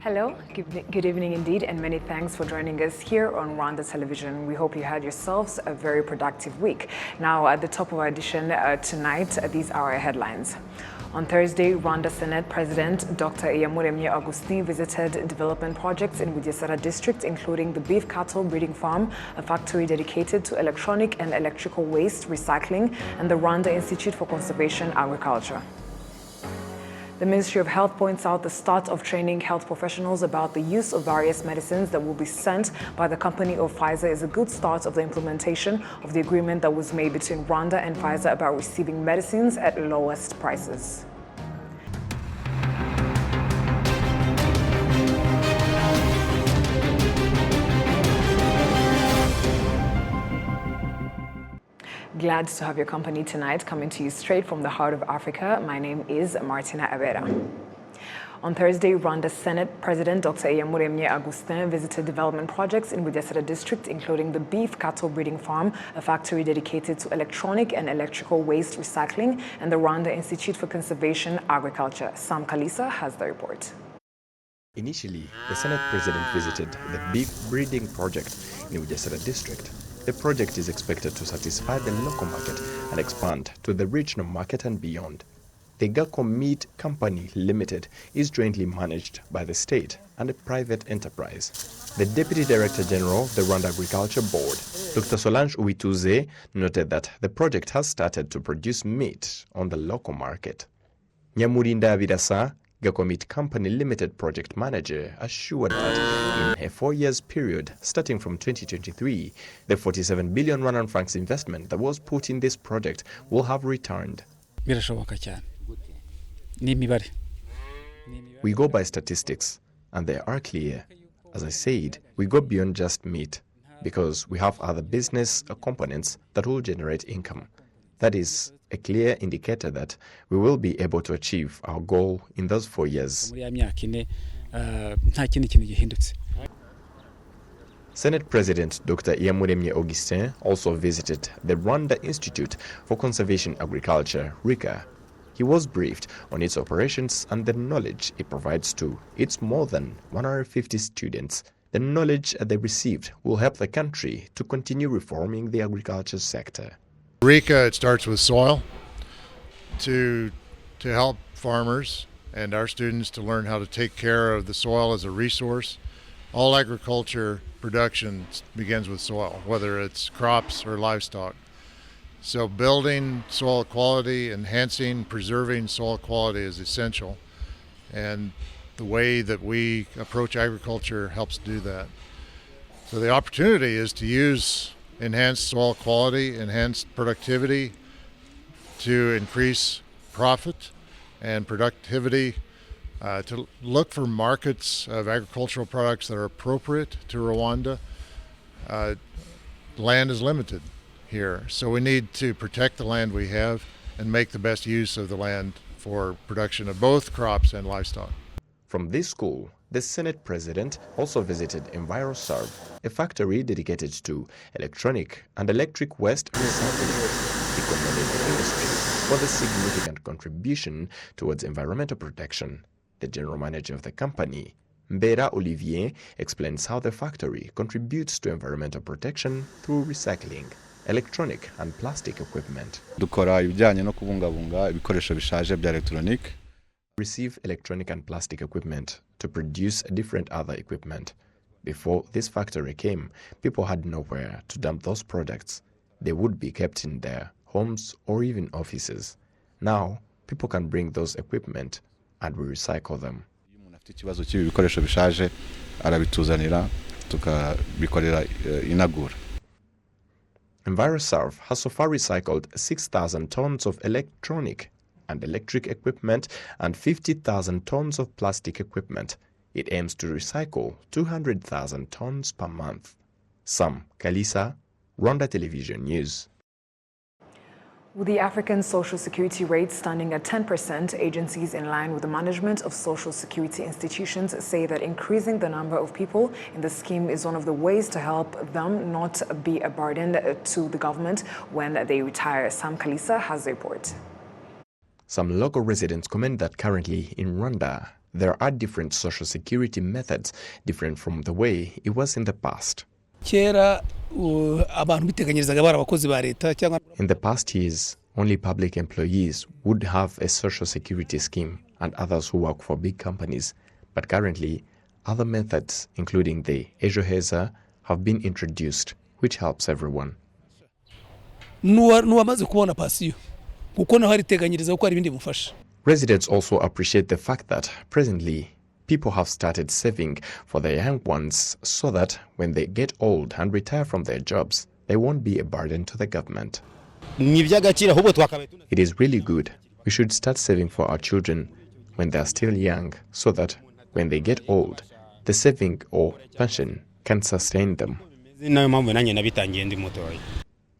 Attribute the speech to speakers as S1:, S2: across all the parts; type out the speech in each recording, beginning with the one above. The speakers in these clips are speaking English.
S1: Hello, good evening indeed, and many thanks for joining us here on Rwanda Television. We hope you had yourselves a very productive week. Now, at the top of our edition tonight, these are our headlines. On Thursday, Rwanda Senate President Dr. Iyamuremye Augustin visited development projects in Bugesera district, including the beef cattle breeding farm, a factory dedicated to electronic and electrical waste recycling, and the Rwanda Institute for Conservation Agriculture. The Ministry of Health points out the start of training health professionals about the use of various medicines that will be sent by the company of Pfizer is a good start of the implementation of the agreement that was made between Rwanda and Pfizer about receiving medicines at lowest prices. Glad to have your company tonight, coming to you straight from the heart of Africa. My name is Martina Avera. On Thursday, Rwanda Senate President Dr. Iyamuremye Augustin visited development projects in Bugesera district, including the beef cattle breeding farm, a factory dedicated to electronic and electrical waste recycling, and the Rwanda Institute for Conservation Agriculture. Sam Kalisa has the report.
S2: Initially, the Senate President visited the beef breeding project in Bugesera district. The project is expected to satisfy the local market and expand to the regional market and beyond. The Gako Meat Company Limited is jointly managed by the state and a private enterprise. The Deputy Director General of the Rwanda Agriculture Board, Dr. Solange Uwituze, noted that the project has started to produce meat on the local market. Nyamurinda Vidasa, Gako Meat Company Limited project manager, assured that in a 4 years period starting from 2023, the 47 billion Rwandan francs investment that was put in this project will have returned. We go by statistics, and they are clear. As I said, we go beyond just meat, because we have other business components that will generate income. That is a clear indicator that we will be able to achieve our goal in those 4 years. Senate President Dr. Iyamuremye Augustin also visited the Rwanda Institute for Conservation Agriculture, RICA. He was briefed on its operations and the knowledge it provides to its more than 150 students. The knowledge they received will help the country to continue reforming the agriculture sector.
S3: RICA, it starts with soil to help farmers and our students to learn how to take care of the soil as a resource. All agriculture production begins with soil, whether it's crops or livestock. So building soil quality, enhancing, preserving soil quality is essential. And the way that we approach agriculture helps do that. So the opportunity is to use enhanced soil quality, enhanced productivity to increase profit and productivity, to look for markets of agricultural products that are appropriate to Rwanda. Land is limited here, so we need to protect the land we have and make the best use of the land for production of both crops and livestock.
S2: From this school, the Senate President also visited EnviroServe, a factory dedicated to electronic and electric waste recycling. He commended the industry for the significant contribution towards environmental protection. The general manager of the company, Mbera Olivier, explains how the factory contributes to environmental protection through recycling electronic and plastic equipment. Receive electronic and plastic equipment to produce different other equipment. Before this factory came, people had nowhere to dump those products. They would be kept in their homes or even offices. Now, people can bring those equipment and we recycle them. EnviroServe has so far recycled 6,000 tons of electronic and electric equipment and 50,000 tons of plastic equipment. It aims to recycle 200,000 tons per month. Sam Kalisa, Rwanda Television News.
S1: With the African Social Security rate standing at 10%, agencies in line with the management of social security institutions say that increasing the number of people in the scheme is one of the ways to help them not be a burden to the government when they retire. Sam Kalisa has the report.
S2: Some local residents comment that currently in Rwanda, there are different social security methods, different from the way it was in the past. In the past years, only public employees would have a social security scheme and others who work for big companies. But currently, other methods, including the ejo heza, have been introduced, which helps everyone. Residents also appreciate the fact that presently people have started saving for their young ones so that when they get old and retire from their jobs, they won't be a burden to the government. It is really good. We should start saving for our children when they are still young so that when they get old, the saving or pension can sustain them.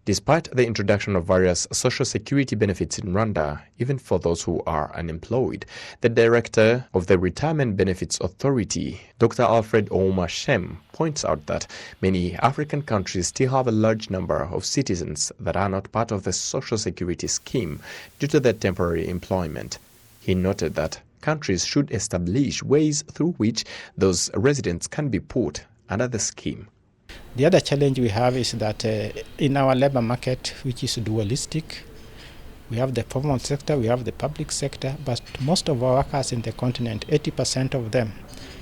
S2: Despite the introduction of various social security benefits in Rwanda, even for those who are unemployed, the director of the Retirement Benefits Authority, Dr. Alfred Ouma Shem, points out that many African countries still have a large number of citizens that are not part of the social security scheme due to their temporary employment. He noted that countries should establish ways through which those residents can be put under the scheme.
S4: The other challenge we have is that in our labor market, which is dualistic, we have the formal sector, we have the public sector, but most of our workers in the continent, 80% of them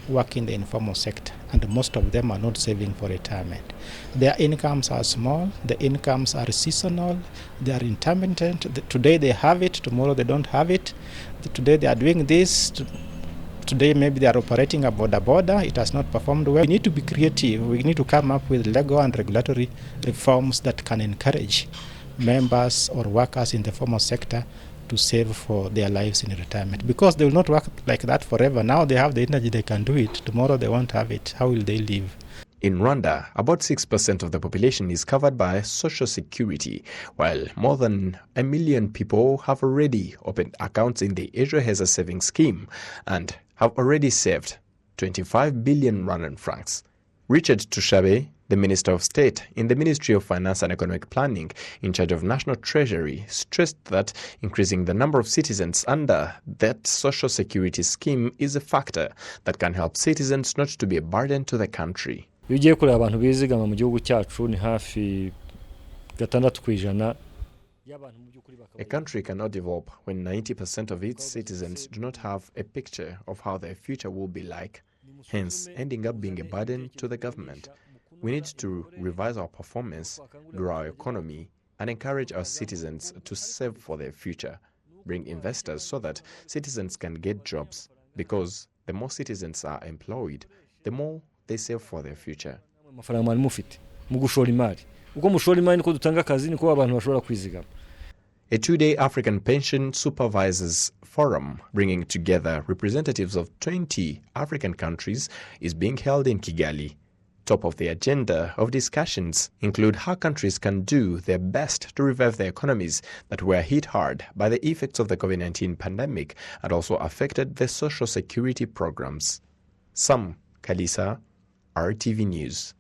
S4: work in the informal sector, and most of them are not saving for retirement. Their incomes are small, the incomes are seasonal, they are intermittent. Today they have it, tomorrow they don't have it. Today they are doing this, today maybe they are operating a border, it has not performed well. We need to be creative. We need to come up with legal and regulatory reforms that can encourage members or workers in the formal sector to save for their lives in retirement, because they will not work like that forever. Now they have the energy, they can do it. Tomorrow they won't have it. How will they live?
S2: In Rwanda, about 6% of the population is covered by social security, while more than 1 million people have already opened accounts in the ejo heza savings scheme and have already saved 25 billion Rwandan francs. Richard Tushabe, the Minister of State in the Ministry of Finance and Economic Planning in charge of National Treasury, stressed that increasing the number of citizens under that social security scheme is a factor that can help citizens not to be a burden to the country.
S5: Iyo ugiye kureba abantu bizigama mu gihugu cyacu ni hafi 6%.
S2: A country cannot develop when 90% of its citizens do not have a picture of how their future will be like, hence ending up being a burden to the government. We need to revise our performance, grow our economy, and encourage our citizens to save for their future, bring investors so that citizens can get jobs, because the more citizens are employed, the more they save for their future. A two-day African Pension Supervisors Forum, bringing together representatives of 20 African countries, is being held in Kigali. Top of the agenda of discussions include how countries can do their best to revive their economies that were hit hard by the effects of the COVID-19 pandemic and also affected their social security programs. Sam Kalisa, RTV News.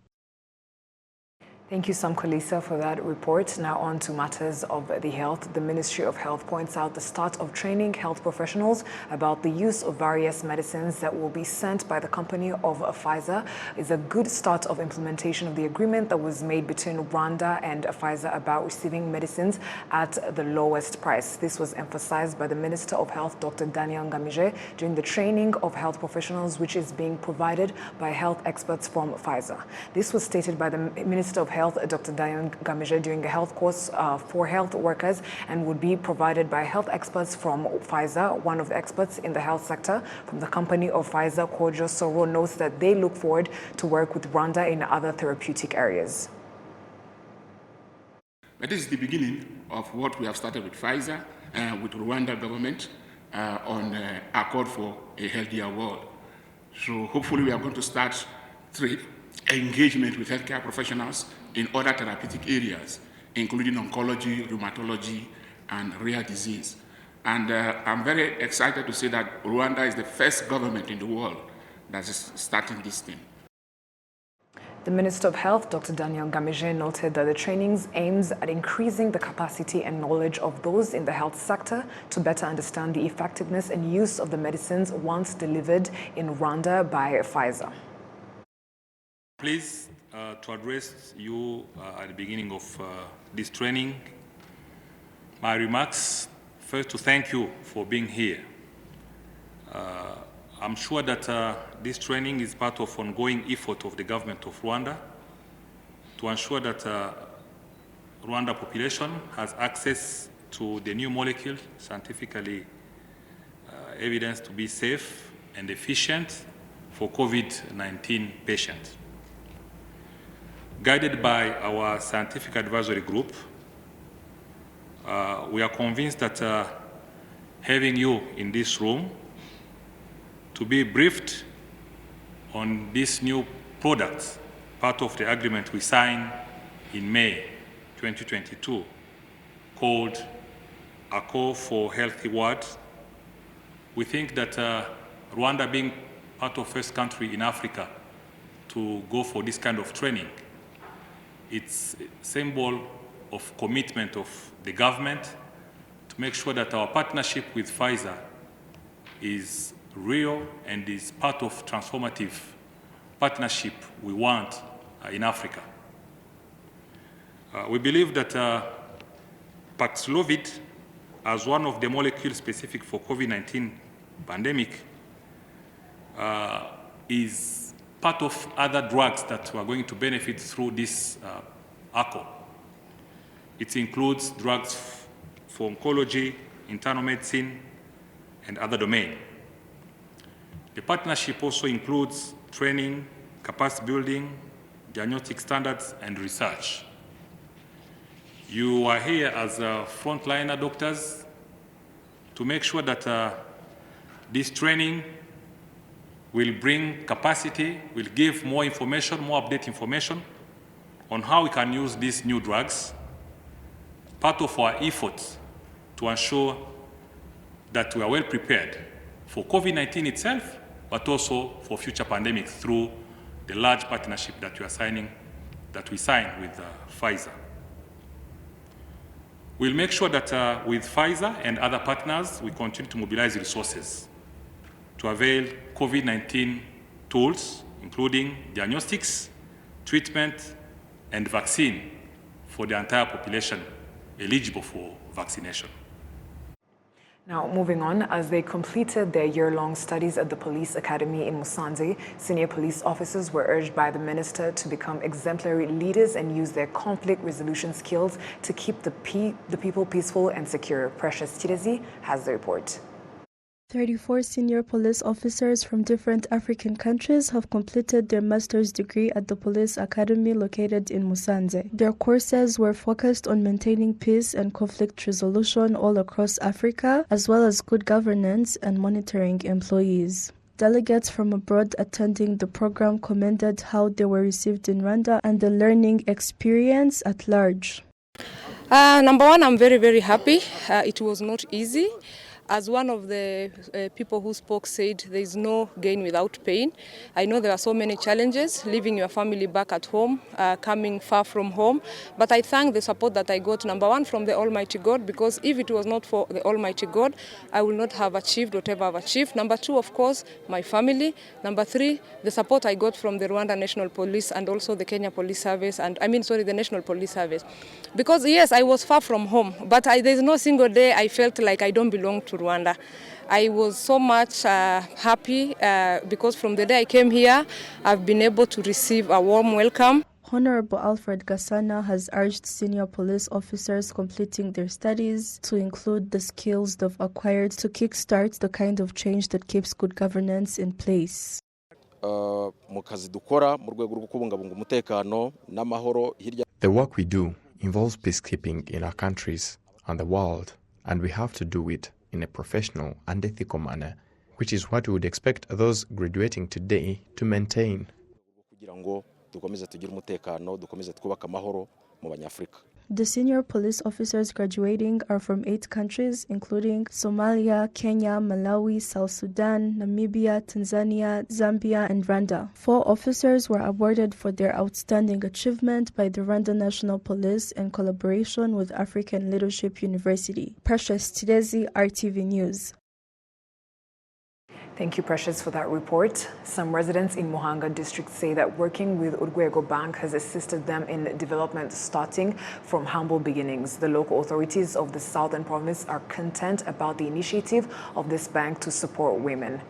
S1: Thank you, Sam Kalisa, for that report. Now on to matters of the health. The Ministry of Health points out the start of training health professionals about the use of various medicines that will be sent by the company of Pfizer is a good start of implementation of the agreement that was made between Rwanda and Pfizer about receiving medicines at the lowest price. This was emphasized by the Minister of Health, Dr. Daniel Ngamije, during the training of health professionals, which is being provided by health experts from Pfizer. This was stated by the Minister of Health, Dr. Daniel Ngamije, during a health course for health workers, and would be provided by health experts from Pfizer. One of the experts in the health sector from the company of Pfizer, Kojo Soro, notes that they look forward to work with Rwanda in other therapeutic areas.
S6: But this is the beginning of what we have started with Pfizer and with Rwanda government on Accord for a Healthier World. So hopefully we are going to start engagement with healthcare professionals in other therapeutic areas, including oncology, rheumatology, and rare disease. And I'm very excited to say that Rwanda is the first government in the world that is starting this thing.
S1: The Minister of Health, Dr. Daniel Gamije, noted that the trainings aims at increasing the capacity and knowledge of those in the health sector to better understand the effectiveness and use of the medicines once delivered in Rwanda by Pfizer.
S7: Pleased to address you at the beginning of this training. My remarks, first to thank you for being here. I'm sure that this training is part of ongoing effort of the government of Rwanda to ensure that Rwanda population has access to the new molecule, scientifically evidenced to be safe and efficient for COVID-19 patients. Guided by our scientific advisory group, we are convinced that having you in this room to be briefed on this new product, part of the agreement we signed in May 2022, called A Call for Healthy World. We think that Rwanda, being part of first country in Africa to go for this kind of training, it's a symbol of commitment of the government to make sure that our partnership with Pfizer is real and is part of transformative partnership we want in Africa. We believe that Paxlovid, as one of the molecules specific for COVID-19 pandemic, is part of other drugs that we are going to benefit through this ACO. It includes drugs for oncology, internal medicine, and other domains. The partnership also includes training, capacity building, diagnostic standards, and research. You are here as frontliner doctors to make sure that this training will bring capacity, will give more information, more updated information on how we can use these new drugs, part of our efforts to ensure that we are well prepared for COVID-19 itself, but also for future pandemics through the large partnership that we signed with Pfizer. We'll make sure that with Pfizer and other partners, we continue to mobilize resources to avail COVID-19 tools, including diagnostics, treatment, and vaccine for the entire population eligible for vaccination.
S1: Now, moving on, as they completed their year-long studies at the police academy in Musanze, senior police officers were urged by the minister to become exemplary leaders and use their conflict resolution skills to keep the people peaceful and secure. Precious Chidezi has the report.
S8: 34 senior police officers from different African countries have completed their master's degree at the police academy located in Musanze. Their courses were focused on maintaining peace and conflict resolution all across Africa, as well as good governance and monitoring employees. Delegates from abroad attending the program commended how they were received in Rwanda and the learning experience at large.
S9: Number one, I'm very, very happy. It was not easy. As one of the people who spoke said, there is no gain without pain. I know there are so many challenges, leaving your family back at home, coming far from home. But I thank the support that I got, number one, from the Almighty God, because if it was not for the Almighty God, I would not have achieved whatever I've achieved. Number two, of course, my family. Number three, the support I got from the Rwanda National Police and also the Kenya Police Service, the National Police Service. Because yes, I was far from home, but there's no single day I felt like I don't belong to Rwanda. I was so much happy because from the day I came here, I've been able to receive a warm welcome.
S8: Honorable Alfred Gasana has urged senior police officers completing their studies to include the skills they've acquired to kickstart the kind of change that keeps good governance in place.
S2: The work we do involves peacekeeping in our countries and the world, and we have to do it in a professional and ethical manner, which is what we would expect those graduating today to maintain.
S8: The senior police officers graduating are from 8 countries, including Somalia, Kenya, Malawi, South Sudan, Namibia, Tanzania, Zambia, and Rwanda. 4 officers were awarded for their outstanding achievement by the Rwanda National Police in collaboration with African Leadership University. Precious Tidezi, RTV News.
S1: Thank you, Precious, for that report. Some residents in Muhanga district say that working with Urwego Bank has assisted them in development starting from humble beginnings. The local authorities of the southern province are content about the initiative of this bank to support women.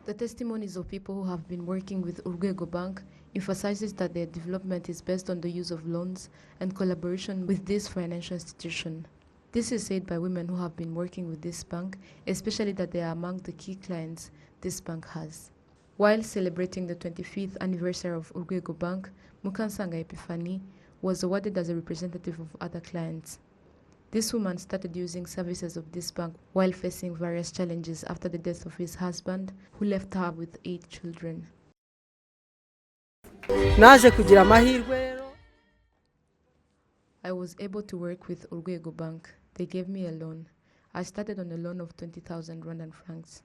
S10: The testimonies of people who have been working with Urwego Bank emphasizes that their development is based on the use of loans and collaboration with this financial institution. This is said by women who have been working with this bank, especially that they are among the key clients this bank has. While celebrating the 25th anniversary of Urwego Bank, Mukansanga Epiphany was awarded as a representative of other clients. This woman started using services of this bank while facing various challenges after the death of his husband, who left her with 8 children. I was able to work with Urwego Bank. They gave me a loan. I started on a loan of 20,000 Rwandan francs,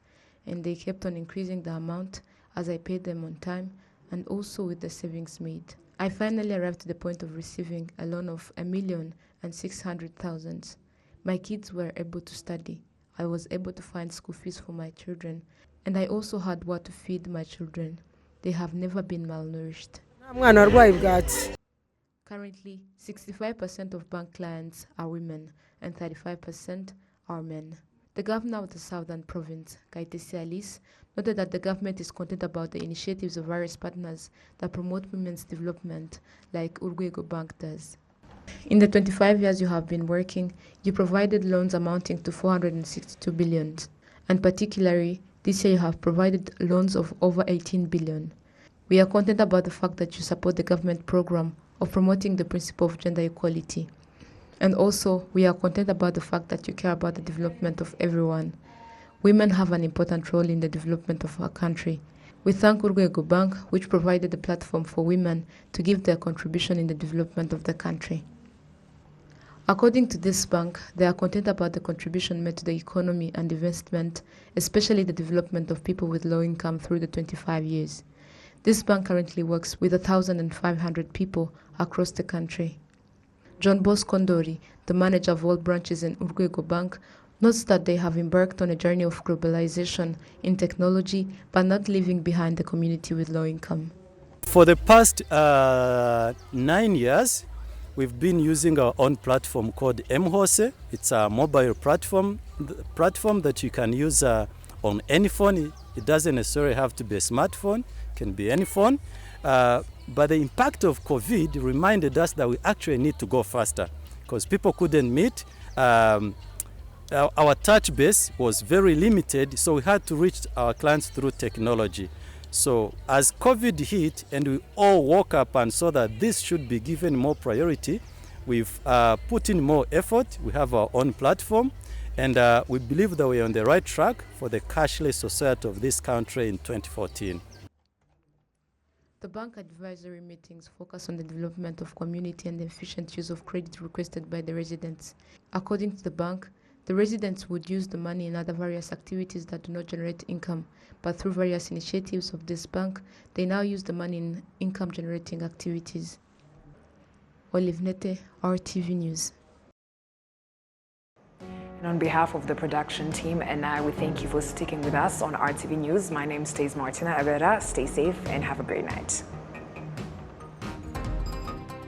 S10: and they kept on increasing the amount as I paid them on time and also with the savings made. I finally arrived to the point of receiving a loan of 1,600,000. My kids were able to study. I was able to find school fees for my children, and I also had what to feed my children. They have never been malnourished. Currently, 65% of bank clients are women and 35% are men. The governor of the southern province, Kaitesi Alice, noted that the government is content about the initiatives of various partners that promote women's development, like Urwego Bank does. In the 25 years you have been working, you provided loans amounting to 462 billion, and particularly this year you have provided loans of over 18 billion. We are content about the fact that you support the government program of promoting the principle of gender equality. And also, we are content about the fact that you care about the development of everyone. Women have an important role in the development of our country. We thank Urwego Bank, which provided a platform for women to give their contribution in the development of the country. According to this bank, they are content about the contribution made to the economy and investment, especially the development of people with low income through the 25 years. This bank currently works with 1,500 people across the country. John Bosco Ndori, the manager of all branches in Urwego Bank, notes that they have embarked on a journey of globalization in technology, but not leaving behind the community with low income.
S11: For the past 9 years, we've been using our own platform called mHose. It's a mobile platform that you can use on any phone. It doesn't necessarily have to be a smartphone. Can be any phone, but the impact of COVID reminded us that we actually need to go faster because people couldn't meet. Our touch base was very limited, so we had to reach our clients through technology. So as COVID hit and we all woke up and saw that this should be given more priority, we've put in more effort. We have our own platform, and we believe that we're on the right track for the cashless society of this country in 2014.
S10: The bank advisory meetings focus on the development of community and the efficient use of credit requested by the residents. According to the bank, the residents would use the money in other various activities that do not generate income, but through various initiatives of this bank, they now use the money in income-generating activities. Olive Nete, RTV News.
S1: And on behalf of the production team and I, we thank you for sticking with us on RTV News. My name is Martina Avera. Stay safe and have a great night.